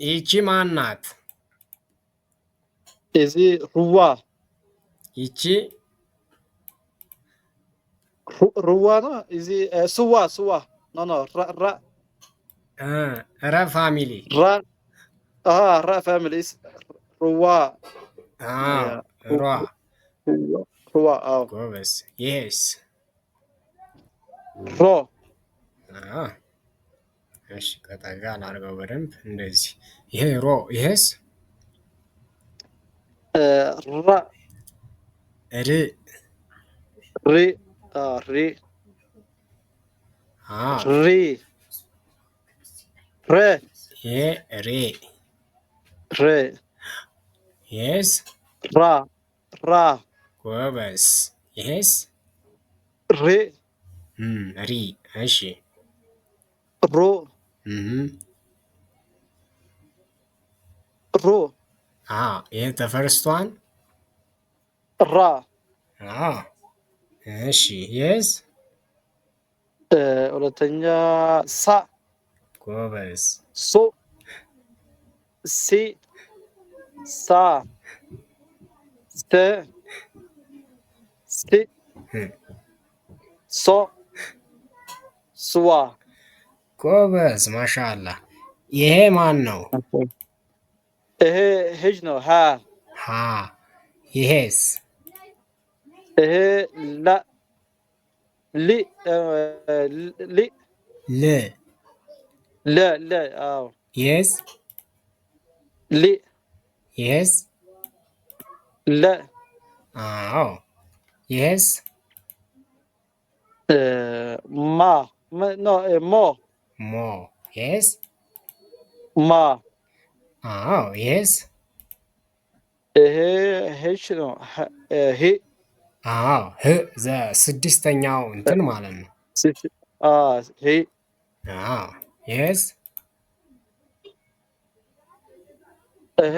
ይቺ ማን ናት? እዚህ ሩዋ ይቺ ሩዋ ነው። እዚህ ስዋ ኖ ረ ፋሚሊ ራ ፋሚሊ ሩዋ ሯ ሩዋ አዎ ጎበዝ። ይሄስ ሮ እሺ፣ ከጠጋ ላድርገው በደንብ እንደዚህ። ይሄ ሮ። ይሄስ ራ ር ሪ ሪ ሪ ሬ ይሄ ሬ። ሬ ይሄስ ራ ጎበዝ። ይሄስ ሪ ሪ። እሺ ሮ ሮ ይሄ ተፈርስቷን ራ እሺ የስ ሁለተኛ ሳ ጎበዝ። ሶ ሲ ሳ ተ ሲ ሶ ስዋ ጎበዝ ማሻአላ። ይሄ ማን ነው? ይሄ ሄጅ ነው። ሀ። ይሄስ ይሄ ላ ሊ ሊ ል ለ ለ አዎ የስ ሊ የስ ለ አዎ የስ ማ ኖ ሞ ሞ የስ ማ አዎ የስ ይሄ ሄች ነው። ሄ አዎ ህ ስድስተኛው እንትን ማለት ነው። ሄ አዎ የስ ይሄ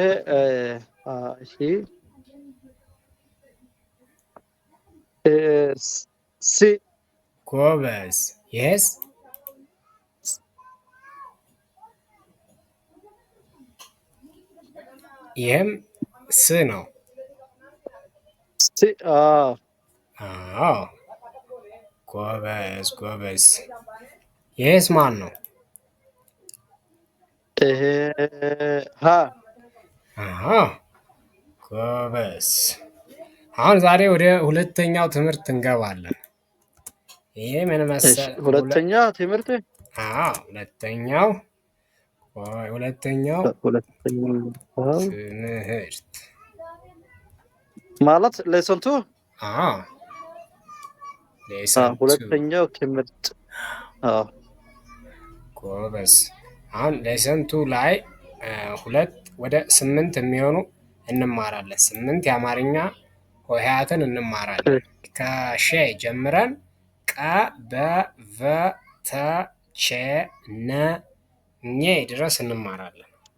ሲ ጎበዝ። የስ ይህም ስ ነው። አዎ ጎበዝ ጎበዝ። ይህስ ማን ነው? ሀ ጎበዝ። አሁን ዛሬ ወደ ሁለተኛው ትምህርት እንገባለን። ይሄ ምን መሰለህ? ሁለተኛ ትምህርት ሁለተኛው ትምህርት ማለት ሌሰንቱ ሁለተኛው ትምህርት ጎበዝ። አሁን ሌሰንቱ ላይ ወደ 8 የሚሆኑ እንማራለን። 8 የአማርኛ ሆሄያትን እንማራለን። ከሸ ጀምረን ቀ በ ቨ ተ ቸ ነ ኘ ድረስ እንማራለን።